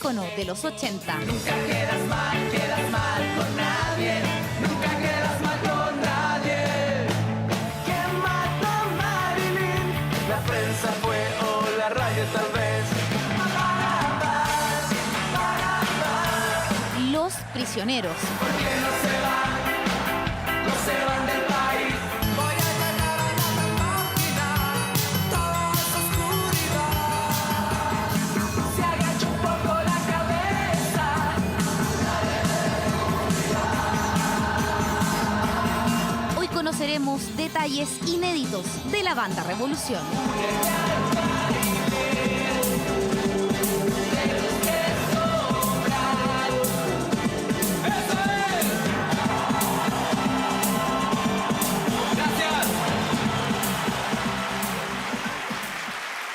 ícono de los 80. Nunca quedas mal con nadie. Nunca quedas mal con nadie. ¿Quién mató a Marilyn? La prensa fue o la radio tal vez. Los prisioneros. ¿Por qué no se van? No se van del país. Voy a llegar a la máquina. Toda esa oscuridad. Se agacha un poco la cabeza. Hoy conoceremos detalles inéditos de la banda Revolución.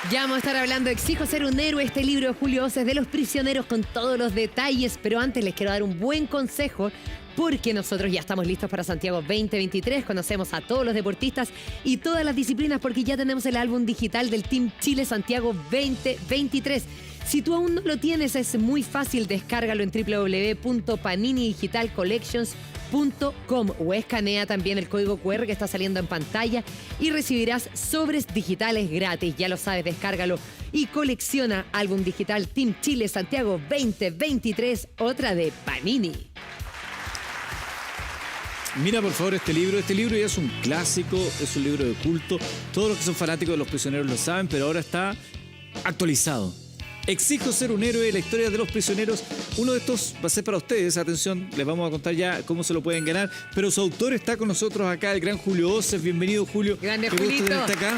Ya vamos a estar hablando de Exijo ser un héroe, este libro de Julio Oces de los prisioneros con todos los detalles, pero antes les quiero dar un buen consejo porque nosotros ya estamos listos para Santiago 2023, conocemos a todos los deportistas y todas las disciplinas porque ya tenemos el álbum digital del Team Chile Santiago 2023. Si tú aún no lo tienes, es muy fácil, descárgalo en www.paninidigitalcollections.com o escanea también el código QR que está saliendo en pantalla y recibirás sobres digitales gratis. Ya lo sabes, descárgalo y colecciona álbum digital Team Chile Santiago 2023, otra de Panini. Mira por favor este libro ya es un clásico, es un libro de culto. Todos los que son fanáticos de los prisioneros lo saben, pero ahora está actualizado. Exijo ser un héroe, la historia de los prisioneros. Uno de estos va a ser para ustedes, atención, les vamos a contar ya cómo se lo pueden ganar, pero su autor está con nosotros acá, el gran Julio Oces. Bienvenido, Julio. Grande, Qué gusto Julito. tenerte acá.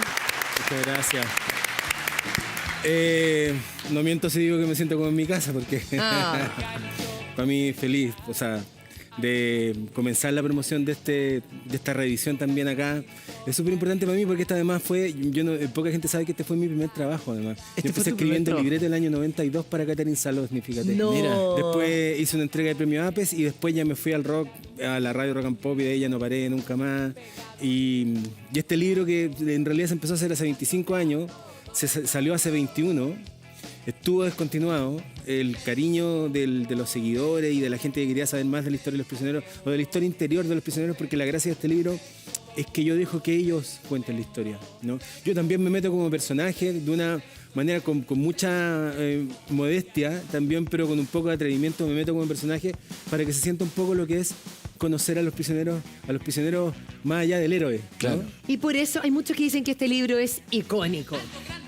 Muchas gracias. No miento si digo que me siento como en mi casa, porque para mí feliz, o sea, de comenzar la promoción de esta reedición también acá. Es súper importante para mí porque esta además fue, poca gente sabe que este fue mi primer trabajo además. Yo empecé escribiendo el libreto el año 92 para Catherine Salosny, fíjate. No. Mira. Después hice una entrega de premio APES y después ya me fui al rock, a la radio Rock and Pop y de ahí ya no paré nunca más. Y este libro que en realidad se empezó a hacer hace 25 años, salió hace 21, estuvo descontinuado. El cariño de los seguidores y de la gente que quería saber más de la historia de los prisioneros o de la historia interior de los prisioneros, porque la gracia de este libro es que yo dejo que ellos cuenten la historia, ¿no? Yo también me meto como personaje de una manera con mucha modestia también, pero con un poco de atrevimiento me meto como personaje para que se sienta un poco lo que es conocer a los prisioneros más allá del héroe, ¿no? Claro. Y por eso hay muchos que dicen que este libro es icónico.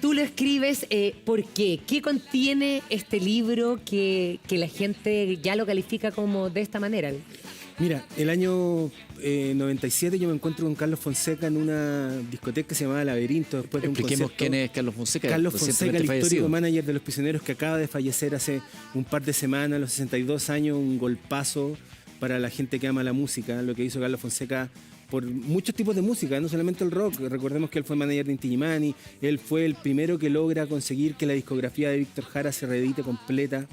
Tú lo escribes, ¿por qué? ¿Qué contiene este libro que la gente ya lo califica como de esta manera? Mira, el año 97 yo me encuentro con Carlos Fonseca en una discoteca que se llamaba Laberinto. Después de un Expliquemos concierto. quién es Carlos Fonseca. Carlos Fonseca, el recientemente histórico fallecido. manager de los prisioneros que acaba de fallecer hace un par de semanas, a los 62 años, un golpazo para la gente que ama la música, lo que hizo Carlos Fonseca por muchos tipos de música, no solamente el rock. Recordemos que él fue manager de Inti Illimani, él fue el primero que logra conseguir que la discografía de Víctor Jara se reedite completa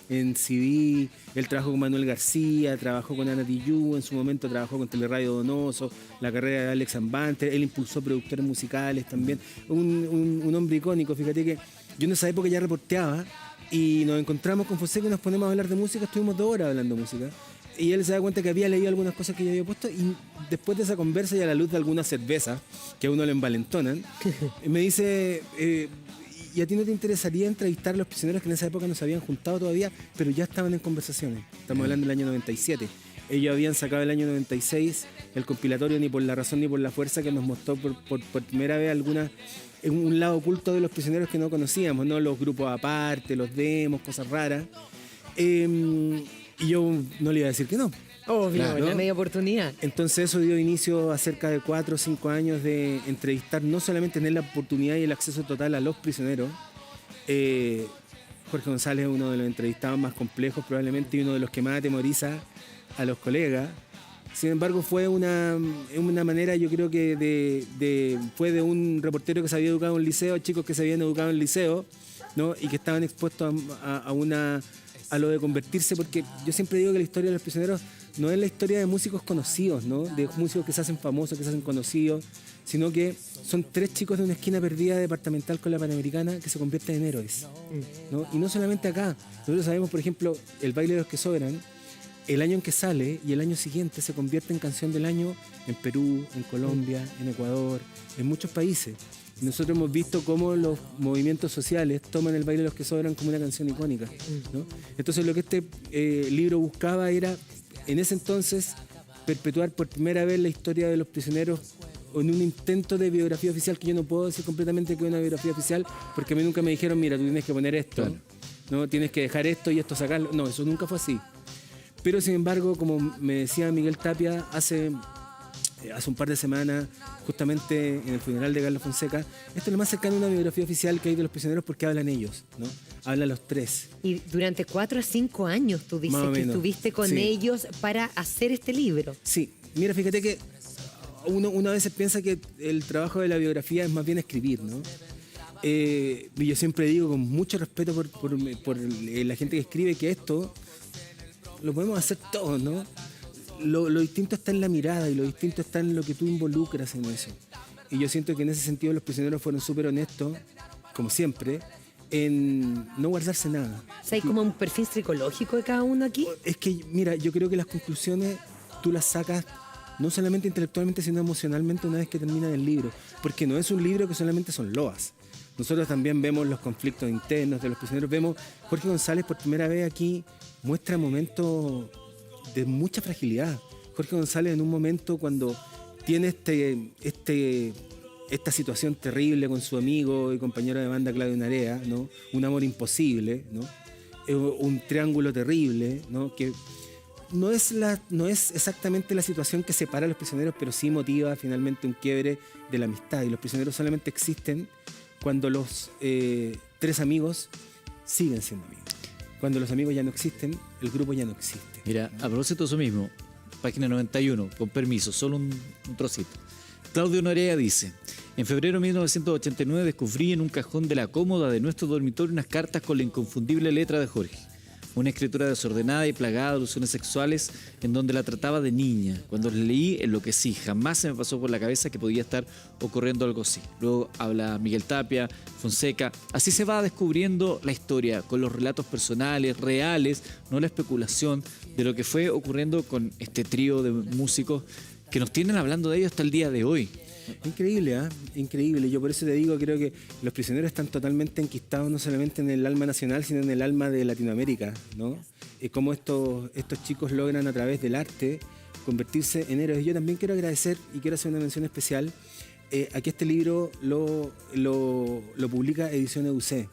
en CD. Él trabajó con Manuel García, trabajó con Ana Tijoux, en su momento trabajó con Teleradio Donoso, la carrera de Alex Ambante, él impulsó productores musicales también, un hombre icónico. Fíjate que yo en esa época ya reporteaba y nos encontramos con Fonseca y nos ponemos a hablar de música, estuvimos 2 horas hablando de música. Y él se da cuenta que había leído algunas cosas que yo había puesto y después de esa conversa y a la luz de algunas cervezas que a uno le envalentonan, me dice, ¿y a ti no te interesaría entrevistar a los prisioneros que en esa época no se habían juntado todavía, pero ya estaban en conversaciones? Estamos hablando del año 97. Ellos habían sacado el año 96 el compilatorio Ni por la razón ni por la fuerza, que nos mostró por primera vez un lado oculto de los prisioneros que no conocíamos, ¿no? Los grupos aparte, los demos, cosas raras. Y yo no le iba a decir que no. Obvio, Claro. la media oportunidad. Entonces eso dio inicio a cerca de 4 o 5 años de entrevistar, no solamente tener la oportunidad y el acceso total a los prisioneros. Jorge González es uno de los entrevistados más complejos probablemente y uno de los que más atemoriza a los colegas. Sin embargo, fue una manera, yo creo que fue de un reportero que se había educado en un liceo, chicos que se habían educado en el liceo, ¿no? Y que estaban expuestos a una a lo de convertirse, porque yo siempre digo que la historia de los prisioneros no es la historia de músicos conocidos, ¿no? De músicos que se hacen famosos, que se hacen conocidos, sino que son 3 chicos de una esquina perdida departamental con la Panamericana que se convierten en héroes, ¿no? Y no solamente acá. Nosotros sabemos, por ejemplo, el baile de los que sobran, el año en que sale y el año siguiente se convierte en canción del año en Perú, en Colombia, en Ecuador, en muchos países. Nosotros hemos visto cómo los movimientos sociales toman el baile de los que sobran como una canción icónica, ¿no? Entonces lo que este libro buscaba era, en ese entonces, perpetuar por primera vez la historia de los prisioneros en un intento de biografía oficial, que yo no puedo decir completamente que es una biografía oficial, porque a mí nunca me dijeron, mira, tú tienes que poner esto, Claro. ¿no? Tienes que dejar esto y esto sacarlo. No, eso nunca fue así. Pero sin embargo, como me decía Miguel Tapia hace un par de semanas, justamente en el funeral de Carlos Fonseca, esto es lo más cercano a una biografía oficial que hay de los prisioneros, porque hablan ellos, ¿no? Hablan los 3. Y durante 4 a 5 años tú dices Más o que menos, estuviste con sí. ellos para hacer este libro. Sí, mira, fíjate que uno a veces piensa que el trabajo de la biografía es más bien escribir, ¿no? Yo siempre digo con mucho respeto por la gente que escribe que esto lo podemos hacer todos, ¿no? Lo distinto está en la mirada y lo distinto está en lo que tú involucras en eso. Y yo siento que en ese sentido los prisioneros fueron súper honestos, como siempre, en no guardarse nada. O sea, hay como un perfil psicológico de cada uno aquí. Es que, mira, yo creo que las conclusiones tú las sacas no solamente intelectualmente, sino emocionalmente una vez que termina el libro. Porque no es un libro que solamente son loas. Nosotros también vemos los conflictos internos de los prisioneros. Vemos, Jorge González por primera vez aquí muestra momentos de mucha fragilidad. Jorge González en un momento cuando tiene esta situación terrible con su amigo y compañero de banda Claudio Narea, ¿no? Un amor imposible, ¿no? Un triángulo terrible, ¿no? Que no es exactamente la situación que separa a los prisioneros, pero sí motiva finalmente un quiebre de la amistad. Y los prisioneros solamente existen cuando los 3 amigos siguen siendo amigos. Cuando los amigos ya no existen, el grupo ya no existe. Mira, a propósito de eso mismo, página 91, con permiso, solo un trocito. Claudio Narea dice: en febrero de 1989 descubrí en un cajón de la cómoda de nuestro dormitorio unas cartas con la inconfundible letra de Jorge. Una escritura desordenada y plagada de alusiones sexuales en donde la trataba de niña. Cuando las leí, enloquecí. Jamás se me pasó por la cabeza que podía estar ocurriendo algo así. Luego habla Miguel Tapia, Fonseca. Así se va descubriendo la historia, con los relatos personales, reales, no la especulación de lo que fue ocurriendo con este trío de músicos que nos tienen hablando de ellos hasta el día de hoy. Increíble, ¿ah? Increíble. Yo por eso te digo, creo que los prisioneros están totalmente enquistados no solamente en el alma nacional, sino en el alma de Latinoamérica, ¿no? Cómo estos chicos logran a través del arte convertirse en héroes. Yo también quiero agradecer y quiero hacer una mención especial a que este libro lo publica Edición EUC.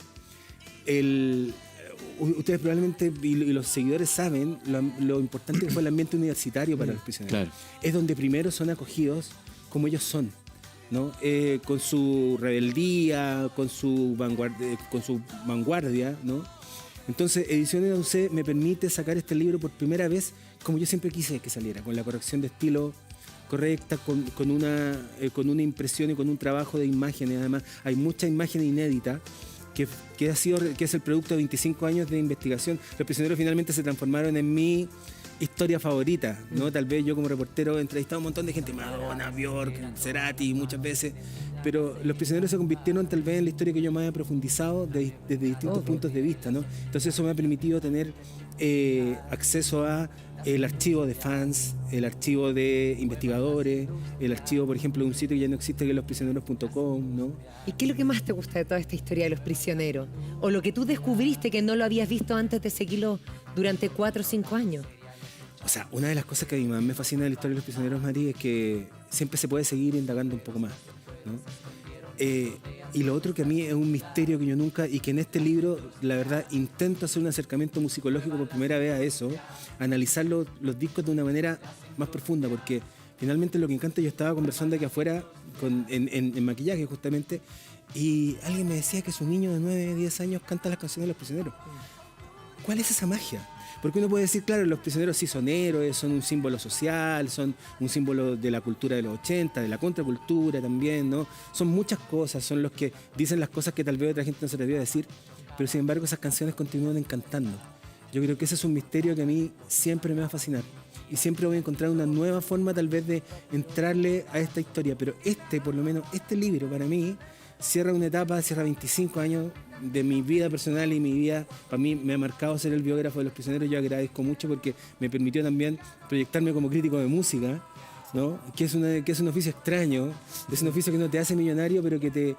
Ustedes probablemente, y los seguidores saben, lo importante que fue el ambiente universitario para los prisioneros. Claro. Es donde primero son acogidos como ellos son, ¿no? Con su rebeldía, con su vanguardia, ¿no? Entonces, Ediciones EUC me permite sacar este libro por primera vez como yo siempre quise que saliera, con la corrección de estilo correcta, con una impresión y con un trabajo de imágenes. Además, hay mucha imagen inédita que es el producto de 25 años de investigación. Los prisioneros finalmente se transformaron en mi historia favorita, ¿no? Tal vez yo como reportero he entrevistado a un montón de gente, Madonna, Björk, Cerati, muchas veces, pero los prisioneros se convirtieron tal vez en la historia que yo más he profundizado desde distintos puntos de vista, ¿no? Entonces eso me ha permitido tener acceso a el archivo de fans, el archivo de investigadores, el archivo, por ejemplo, de un sitio que ya no existe, que es losprisioneros.com, ¿no? ¿Y qué es lo que más te gusta de toda esta historia de los prisioneros? ¿O lo que tú descubriste que no lo habías visto antes de seguirlo durante 4 o 5 años? O sea, una de las cosas que a mí más me fascina de la historia de los prisioneros, Mari, es que siempre se puede seguir indagando un poco más, ¿no? Y lo otro que a mí es un misterio que yo nunca, y que en este libro, la verdad, intento hacer un acercamiento musicológico por primera vez a eso, analizar los discos de una manera más profunda, porque finalmente lo que encanta, yo estaba conversando aquí afuera en maquillaje justamente, y alguien me decía que su niño de 9, 10 años canta las canciones de los prisioneros. ¿Cuál es esa magia? Porque uno puede decir, claro, los prisioneros sí son héroes, son un símbolo social, son un símbolo de la cultura de los 80, de la contracultura también, ¿no? Son muchas cosas, son los que dicen las cosas que tal vez otra gente no se atrevió a decir, pero sin embargo esas canciones continúan encantando. Yo creo que ese es un misterio que a mí siempre me va a fascinar. Y siempre voy a encontrar una nueva forma tal vez de entrarle a esta historia. Pero por lo menos este libro para mí, cierra una etapa, cierra 25 años de mi vida personal y mi vida. Para mí me ha marcado ser el biógrafo de los prisioneros. Yo agradezco mucho porque me permitió también proyectarme como crítico de música, ¿no? Que es un oficio extraño, es un oficio que no te hace millonario, pero que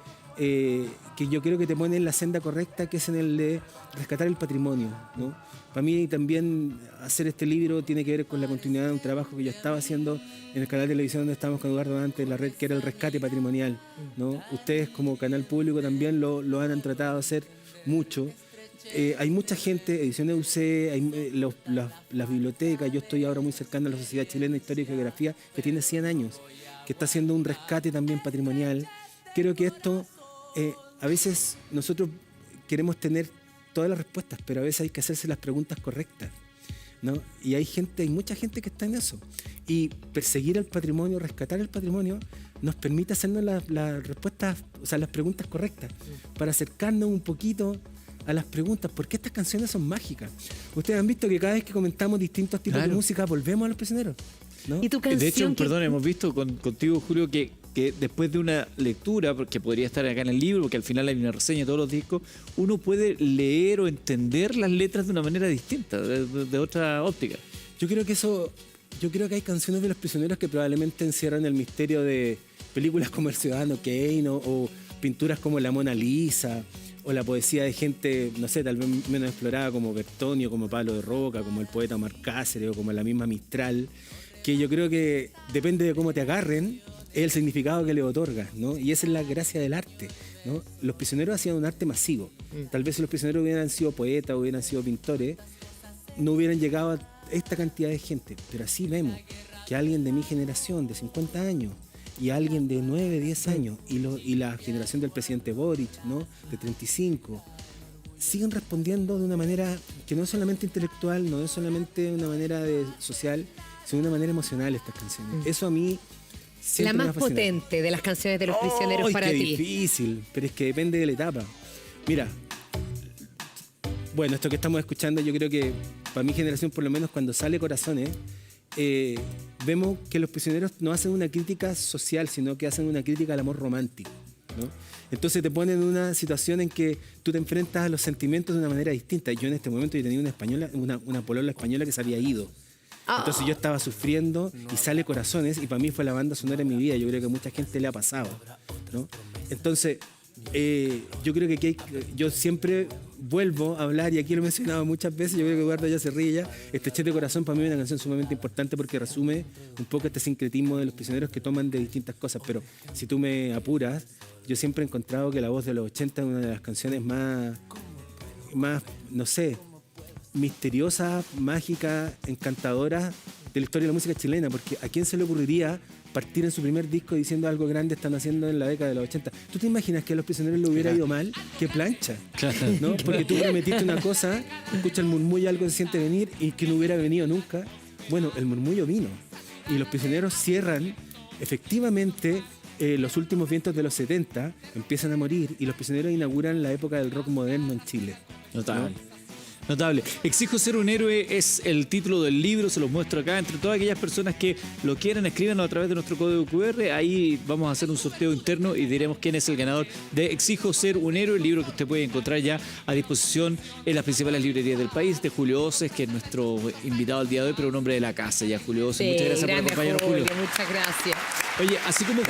yo creo que te pone en la senda correcta, que es en el de rescatar el patrimonio, ¿no? Para mí también hacer este libro tiene que ver con la continuidad de un trabajo que yo estaba haciendo en el canal de televisión donde estábamos con Eduardo antes, en la red, que era el rescate patrimonial, ¿no? Ustedes como canal público también lo han tratado de hacer mucho. Hay mucha gente, Ediciones UC, las bibliotecas. Yo estoy ahora muy cercano a la Sociedad Chilena de Historia y Geografía, que tiene 100 años, que está haciendo un rescate también patrimonial. Creo que esto, a veces nosotros queremos tener todas las respuestas, pero a veces hay que hacerse las preguntas correctas, ¿no? Y hay mucha gente que está en eso. Y perseguir el patrimonio, rescatar el patrimonio, nos permite hacernos las respuestas, o sea, las preguntas correctas, para acercarnos un poquito a las preguntas, porque estas canciones son mágicas. Ustedes han visto que cada vez que comentamos distintos tipos de música, volvemos a Los Prisioneros, ¿no? ¿Y tu canción? De hecho, perdón, hemos visto contigo, Julio, que después de una lectura, que podría estar acá en el libro, porque al final hay una reseña de todos los discos, uno puede leer o entender las letras de una manera distinta, de otra óptica. Yo creo que hay canciones de Los Prisioneros que probablemente encierran el misterio de películas como El Ciudadano Kane o pinturas como La Mona Lisa, o la poesía de gente, no sé, tal vez menos explorada como Bertonio, como Pablo de Roca, como el poeta Omar Cáceres o como la misma Mistral, que yo creo que depende de cómo te agarren, es el significado que le otorgas, ¿no? Y esa es la gracia del arte, ¿no? Los prisioneros hacían un arte masivo. Tal vez si los prisioneros hubieran sido poetas, hubieran sido pintores, no hubieran llegado a esta cantidad de gente. Pero así vemos que alguien de mi generación, de 50 años, y alguien de 9, 10 años, y la generación del presidente Boric, ¿no?, de 35, siguen respondiendo de una manera que no es solamente intelectual, no es solamente una manera social, sino de una manera emocional estas canciones. Eso a mí siempre La me ha más fascinado. potente de las canciones de Los Prisioneros para qué ti. difícil, pero es que depende de la etapa. Mira, bueno, esto que estamos escuchando, yo creo que para mi generación, por lo menos cuando sale Corazones, vemos que Los Prisioneros no hacen una crítica social, sino que hacen una crítica al amor romántico, ¿no? Entonces te ponen en una situación en que tú te enfrentas a los sentimientos de una manera distinta. Yo en este momento yo tenía una polola española que se había ido. Entonces yo estaba sufriendo y sale Corazones y para mí fue la banda sonora de mi vida. Yo creo que a mucha gente le ha pasado, ¿no? Entonces yo creo que yo siempre vuelvo a hablar, y aquí lo he mencionado muchas veces, yo creo que Eduardo ya se ríe ya, Estrechez de Corazón para mí es una canción sumamente importante porque resume un poco este sincretismo de los prisioneros que toman de distintas cosas. Pero si tú me apuras, yo siempre he encontrado que La Voz de los 80 es una de las canciones más no sé, misteriosa, mágica, encantadora de la historia de la música chilena, porque ¿a quién se le ocurriría partir en su primer disco diciendo algo grande están haciendo en la década de los 80? ¿Tú te imaginas que a Los Prisioneros le hubiera ido mal? ¡Qué plancha! ¿No? Porque tú prometiste una cosa, escucha el murmullo, algo se siente venir y que no hubiera venido nunca. Bueno, el murmullo vino y Los Prisioneros cierran efectivamente los últimos vientos de los 70, empiezan a morir y Los Prisioneros inauguran la época del rock moderno en Chile. Notable. Notable. Exijo ser un héroe es el título del libro, se los muestro acá. Entre todas aquellas personas que lo quieran, escríbanos a través de nuestro código QR. Ahí vamos a hacer un sorteo interno y diremos quién es el ganador de Exijo ser un héroe, el libro que usted puede encontrar ya a disposición en las principales librerías del país, de Julio Oces, que es nuestro invitado al día de hoy, pero un hombre de la casa ya, Julio Oces. Muchas gracias por acompañarnos, Julio. Muchas gracias. Oye, así como